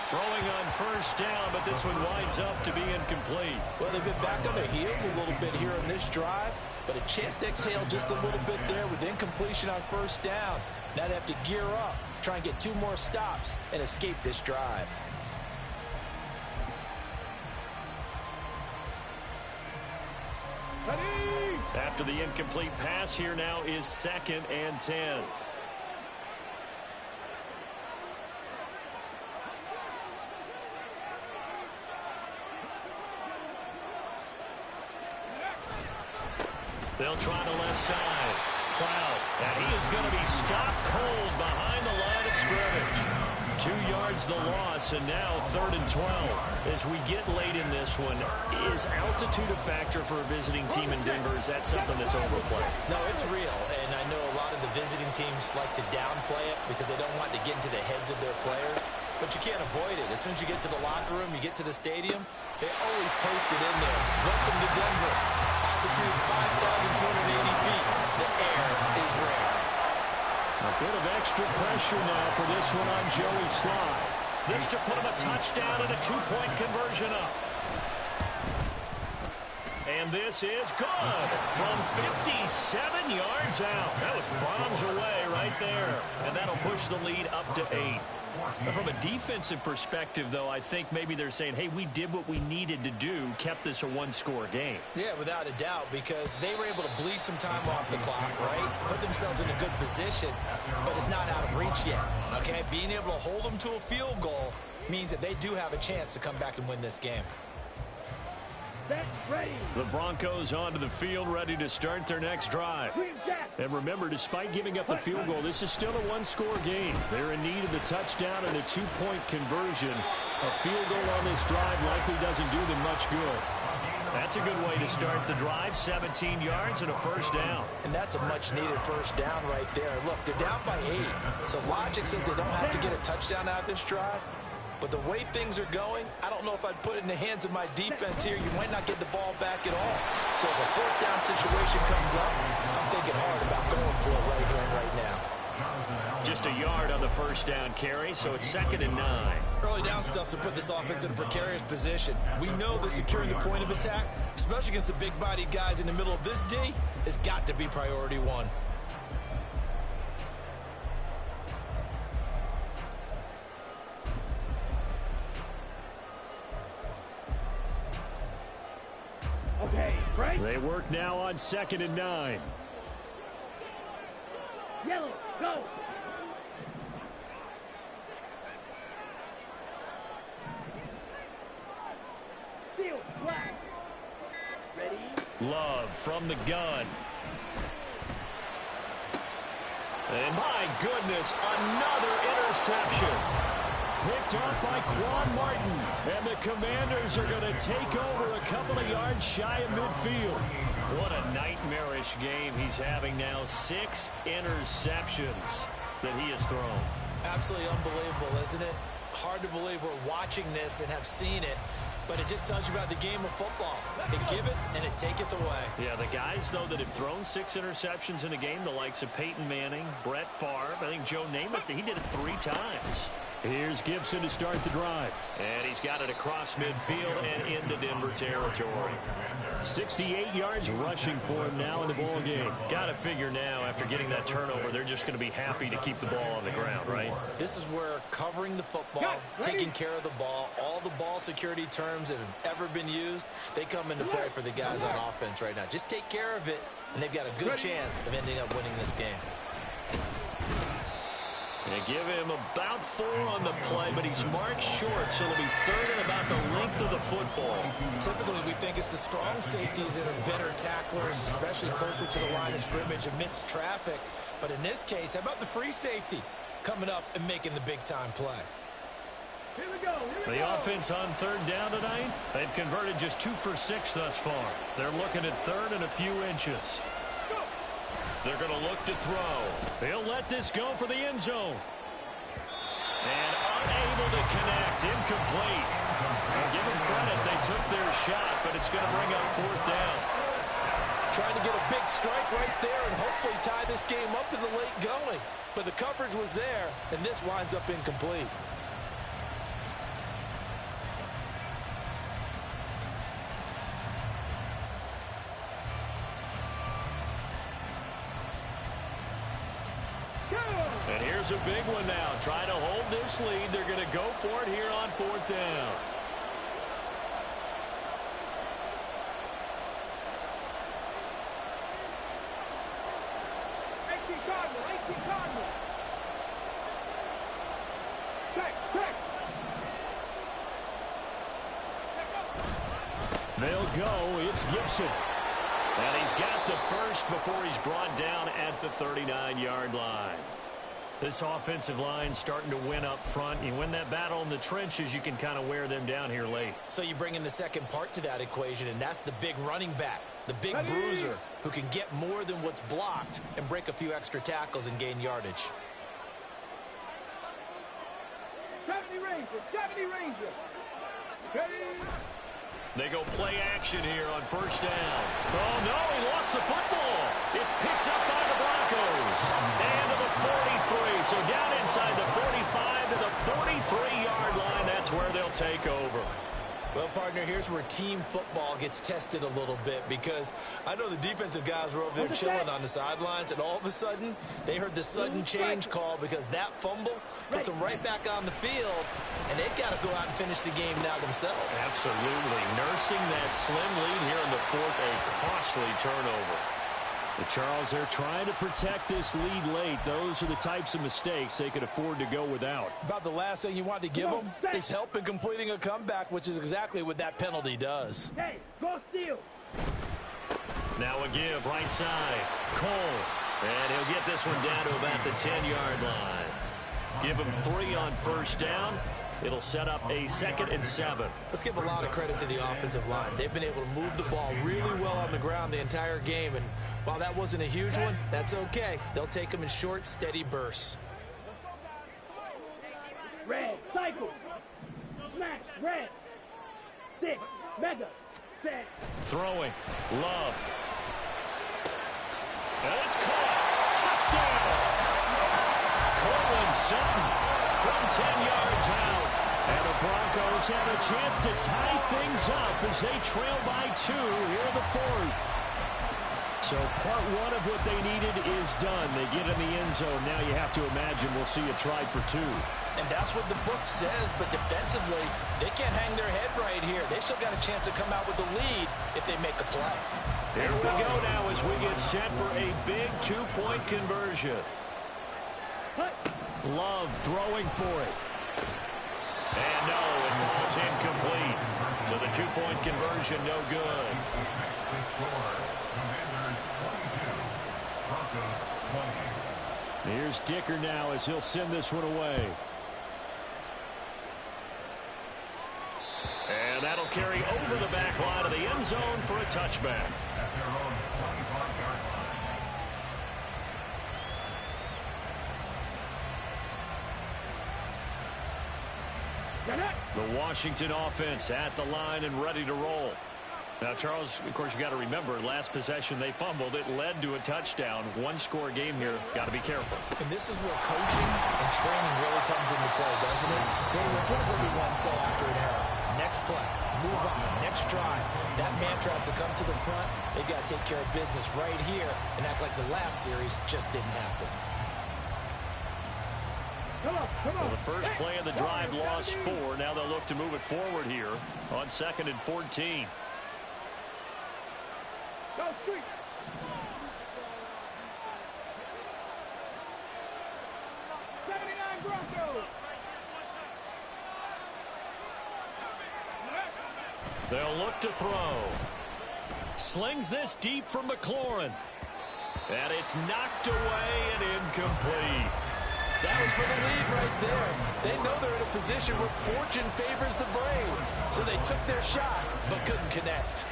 Throwing on first down, but this one winds up to be incomplete. Well, they've been back on their heels a little bit here in this drive, but a chance to exhale just a little bit there with incompletion on first down. Now they have to gear up, try and get 2 more stops, and escape this drive. Ready? After the incomplete pass, here now is 2nd and 10. They'll try the left side. Cloud. And he is going to be stopped cold behind the line of scrimmage. 2 yards the loss, and now 3rd and 12. As we get late in this one, is altitude a factor for a visiting team in Denver? Is that something that's overplayed? No, it's real, and I know a lot of the visiting teams like to downplay it because they don't want to get into the heads of their players, but you can't avoid it. As soon as you get to the locker room, you get to the stadium, they always post it in there. Welcome to Denver. Altitude 5,280 feet. The air is rare. A bit of extra pressure now for this one on Joey Slye. This to put him a touchdown and a 2-point conversion up. And this is good from 57 yards out. That was bombs away right there. And that'll push the lead up to 8. From a defensive perspective, though, I think maybe they're saying, hey, we did what we needed to do, kept this a 1-score game. Yeah, without a doubt, because they were able to bleed some time off the clock, right? Put themselves in a good position, but it's not out of reach yet, okay? Being able to hold them to a field goal means that they do have a chance to come back and win this game. Set, ready. The Broncos onto the field, ready to start their next drive. And remember, despite giving up the field goal, this is still a 1-score game. They're in need of the touchdown and a 2-point conversion. A field goal on this drive likely doesn't do them much good. That's a good way to start the drive. 17 yards and a first down. And that's a much-needed first down right there. Look, they're down by 8. So logic says they don't have to get a touchdown out of this drive. But the way things are going, I don't know if I'd put it in the hands of my defense here. You might not get the ball back at all. So if a 4th down situation comes up, I'm thinking hard about going for it right here and right now. Just a yard on the first down carry, so it's 2nd and 9. Early down stuff to put this offense in a precarious position. We know that securing the point of attack, especially against the big-bodied guys in the middle of this D, has got to be priority 1. Okay, right. They work now on 2nd and 9. Yellow, go. Field, flag. Ready. Love from the gun. And my goodness, another interception. Picked off by Quan Martin. And the Commanders are going to take over a couple of yards shy of midfield. What a nightmarish game he's having now. 6 interceptions that he has thrown. Absolutely unbelievable, isn't it? Hard to believe we're watching this and have seen it. but it just tells you about the game of football. It giveth and it taketh away. Yeah, the guys, though, that have thrown 6 interceptions in a game, the likes of Peyton Manning, Brett Favre, I think Joe Namath, he did it 3 times. Here's Gibson to start the drive. And he's got it across midfield and into Denver territory. 68 yards rushing for him now in the ball game. Got to figure now, after getting that turnover, they're just going to be happy to keep the ball on the ground, right? This is where covering the football, taking care of the ball, all the ball security terms that have ever been used, they come into play for the guys on offense right now. Just take care of it, and they've got a good chance of ending up winning this game. They give him about 4 on the play, but he's marked short, so it'll be 3rd and about the length of the football. Typically, we think it's the strong safeties that are better tacklers, especially closer to the line of scrimmage amidst traffic. But in this case, how about the free safety coming up and making the big-time play? Here we go. The offense on 3rd down tonight, they've converted just 2 for 6 thus far. They're looking at 3rd and a few inches. They're going to look to throw. He'll let this go for the end zone. And unable to connect. Incomplete. And give them credit. They took their shot, but it's going to bring up 4th down. Trying to get a big strike right there and hopefully tie this game up in the late going. But the coverage was there, and this winds up incomplete. And here's a big one now. Trying to hold this lead. They're going to go for it here on 4th down. They'll go. It's Gibson. And he's got the first before he's brought down at the 39-yard line. This offensive line starting to win up front. You win that battle in the trenches, you can kind of wear them down here late. So you bring in the second part to that equation, and that's the big running back, the big bruiser, who can get more than what's blocked and break a few extra tackles and gain yardage. 70 Ranger. They go play action here on 1st down. Oh, no, he lost the football. It's picked up by the Broncos. And to the 43. So down inside the 45 to the 43-yard line. That's where they'll take over. Well, partner, here's where team football gets tested a little bit, because I know the defensive guys were over there chilling on the sidelines, and all of a sudden, they heard the sudden change call because that fumble puts them right back on the field, and they've got to go out and finish the game now themselves. Absolutely. Nursing that slim lead here in the 4th, a costly turnover. The Charles, they're trying to protect this lead late. Those are the types of mistakes they could afford to go without. About the last thing you want to give them is help in completing a comeback, which is exactly what that penalty does. Hey, go steal. Now a give right side. Cole. And he'll get this one down to about the 10-yard line. Give him 3 on 1st down. It'll set up a 2nd and 7. Let's give a lot of credit to the offensive line. They've been able to move the ball really well on the ground the entire game, and while that wasn't a huge one, that's okay. They'll take them in short, steady bursts. Red, cycle. Smash, red. 6, mega, set. Throwing. Love. And it's caught. Touchdown. Cortland Sutton from 10 yards out. And the Broncos have a chance to tie things up as they trail by 2 here in the 4th. So part 1 of what they needed is done. They get in the end zone. Now you have to imagine we'll see a try for 2. And that's what the book says, but defensively, they can't hang their head right here. They've still got a chance to come out with the lead if they make a play. Here we go now as we get set for a big 2-point conversion. Love throwing for it. And no, it falls incomplete. So the 2-point conversion, no good. Here's Dicker now as he'll send this one away. And that'll carry over the back line of the end zone for a touchback. The Washington offense at the line and ready to roll. Now, Charles, of course, you got to remember, last possession they fumbled. It led to a touchdown. One-score game here. Got to be careful. And this is where coaching and training really comes into play, doesn't it? What does everyone say after an error? Next play, move on, next drive. That mantra has to come to the front. They've got to take care of business right here and act like the last series just didn't happen. Well, the first play of the drive lost 4. Now they'll look to move it forward here on 2nd and 14. Go street. Broncos. They'll look to throw. Slings this deep from McLaurin. And it's knocked away and incomplete. That was for the lead right there. They know they're in a position where fortune favors the brave. So they took their shot, but couldn't connect.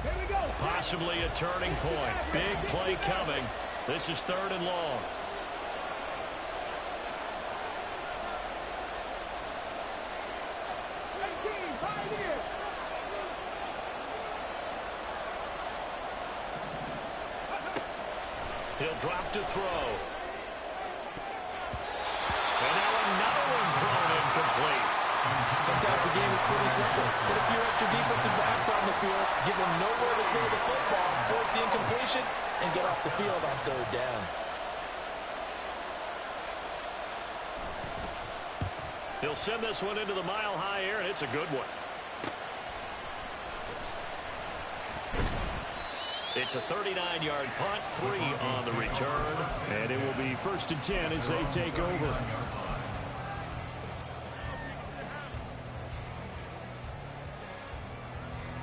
Here we go. Possibly a turning point. Big play coming. This is 3rd and long. He'll drop to throw. And now another one thrown incomplete. Sometimes the game is pretty simple. Put a few extra defensive backs on the field, give them nowhere to throw the football, force the incompletion, and get off the field on 3rd down. He'll send this one into the mile-high air, and it's a good one. It's a 39-yard punt, 3 on the return, and it will be 1st and 10 as they take over.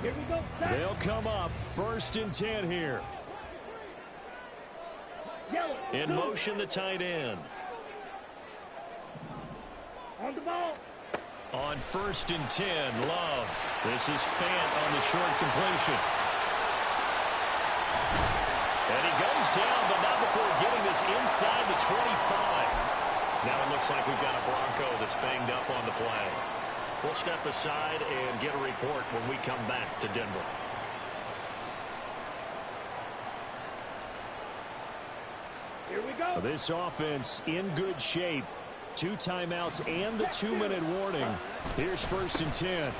Here we go. They'll come up 1st and 10 here. In motion, the tight end. On the ball. On 1st and 10, Love. This is Fant on the short completion. And he goes down, but not before getting this inside the 25. Now it looks like we've got a Bronco that's banged up on the play. We'll step aside and get a report when we come back to Denver. Here we go. This offense in good shape. 2 timeouts and the 2-minute warning. Here's 1st and 10.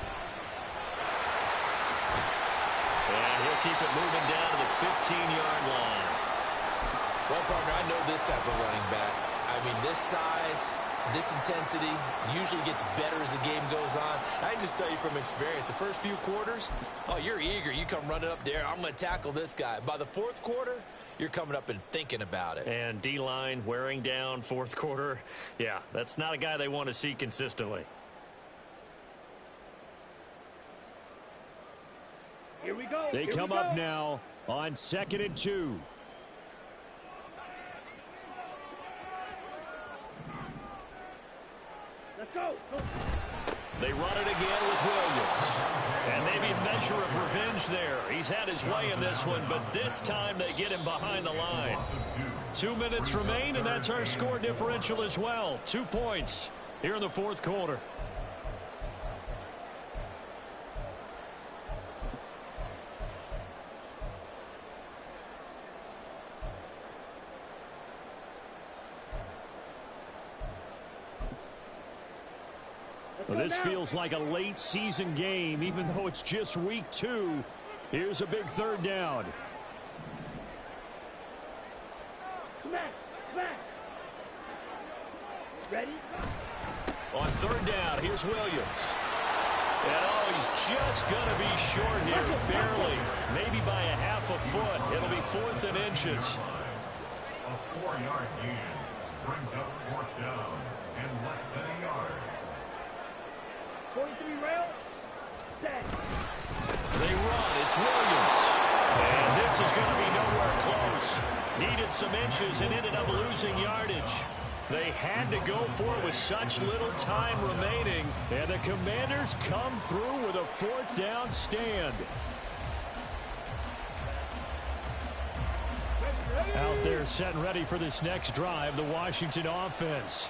And he'll keep it moving down to the 15-yard line. Well, partner, I know this type of running back. I mean, this size, this intensity usually gets better as the game goes on. I can just tell you from experience, the first few quarters, oh, you're eager. You come running up there, I'm going to tackle this guy. By the 4th quarter, you're coming up and thinking about it. And D-line wearing down 4th quarter. Yeah, that's not a guy they want to see consistently. Here we go. They come up now on 2nd and 2. Let's go. They run it again with Williams. And maybe a measure of revenge there. He's had his way in this one, but this time they get him behind the line. 2 minutes remain, and that's our score differential as well. 2 points here in the 4th quarter. Well, this feels like a late season game, even though it's just week 2. Here's a big 3rd down. Smash. Ready? On 3rd down, here's Williams. And oh, he's just going to be short here, barely. Maybe by a half a foot. It'll be 4th and inches. A 4-yard gain brings up 4th down and less than a yard. 43 rail. Set. They run. It's Williams. And this is going to be nowhere close. Needed some inches and ended up losing yardage. They had to go for it with such little time remaining. And the Commanders come through with a 4th down stand. Out there set and ready for this next drive, the Washington offense.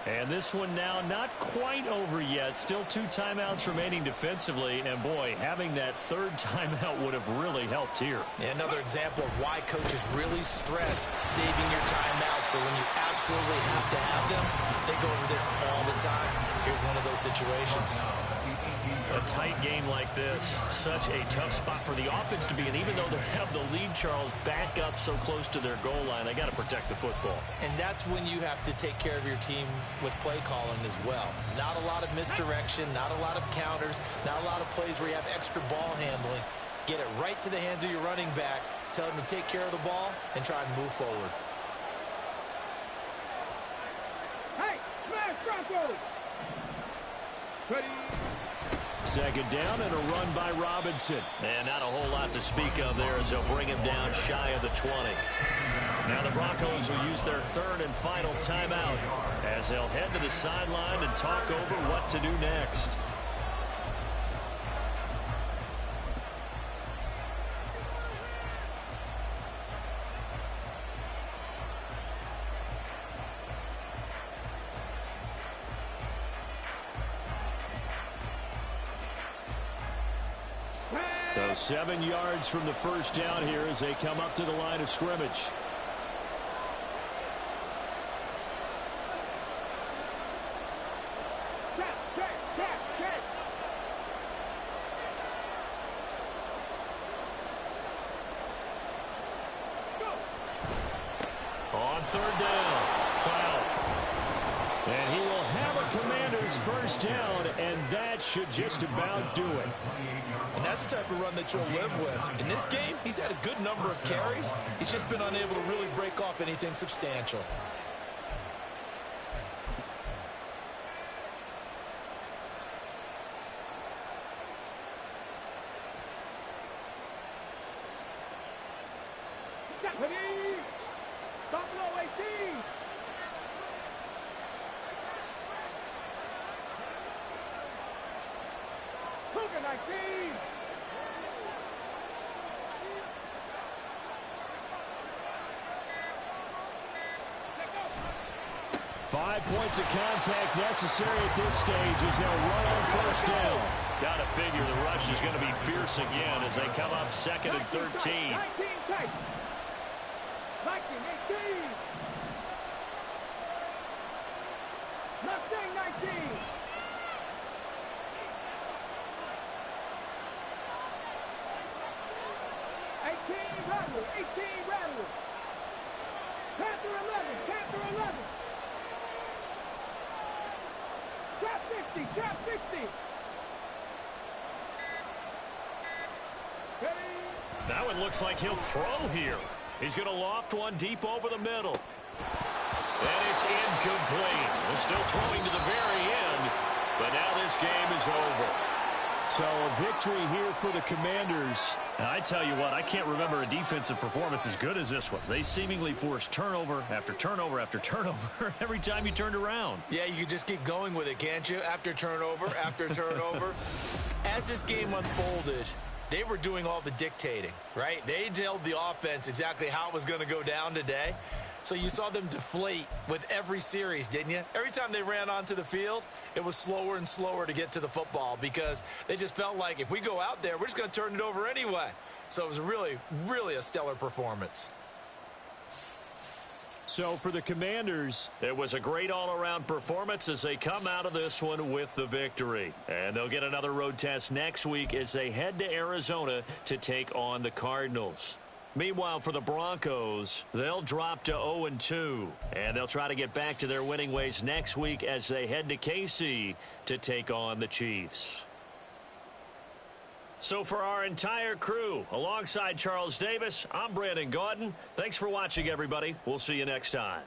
And this one now not quite over yet. Still 2 timeouts remaining defensively. And, boy, having that 3rd timeout would have really helped here. Another example of why coaches really stress saving your timeouts for when you absolutely have to have them. They go over this all the time. Here's one of those situations. A tight game like this, such a tough spot for the offense to be in. Even though they have the lead, Charles, back up so close to their goal line, they got to protect the football. And that's when you have to take care of your team with play calling as well. Not a lot of misdirection, not a lot of counters, not a lot of plays where you have extra ball handling. Get it right to the hands of your running back, tell him to take care of the ball, and try and move forward. Hey, smash Broncos! Ready? 2nd down and a run by Robinson. And not a whole lot to speak of there as they'll bring him down shy of the 20. Now the Broncos will use their 3rd and final timeout as they'll head to the sideline and talk over what to do next. So 7 yards from the first down here as they come up to the line of scrimmage. Check. Go. On 3rd down, Cloud. And he will have a Commander's first down, and that should just about do it. And that's the type of run that you'll live with. In this game, he's had a good number of carries. He's just been unable to really break off anything substantial. Ready? Stop low, 18. Cougar 19. 5 points of contact necessary at this stage as they'll run on 1st down. Got to figure the rush is going to be fierce again as they come up 2nd and 13. 19 tight. 19, 18. Mustang 19. 18 Rattler, 18 Rattler. Panther 11. Trap 60. Ready? That one looks like he'll throw here. He's going to loft one deep over the middle. And it's incomplete. They're still throwing to the very end, but now this game is over. So a victory here for the Commanders. And I tell you what, I can't remember a defensive performance as good as this one. They seemingly forced turnover after turnover after turnover every time you turned around. Yeah, you can just keep going with it, can't you? After turnover, after turnover. As this game unfolded, they were doing all the dictating, right? They told the offense exactly how it was going to go down today. So you saw them deflate with every series, didn't you? Every time they ran onto the field, it was slower and slower to get to the football because they just felt like if we go out there, we're just going to turn it over anyway. So it was really, really a stellar performance. So for the Commanders, it was a great all-around performance as they come out of this one with the victory. And they'll get another road test next week as they head to Arizona to take on the Cardinals. Meanwhile, for the Broncos, they'll drop to 0-2, and they'll try to get back to their winning ways next week as they head to KC to take on the Chiefs. So for our entire crew, alongside Charles Davis, I'm Brandon Gaudin. Thanks for watching, everybody. We'll see you next time.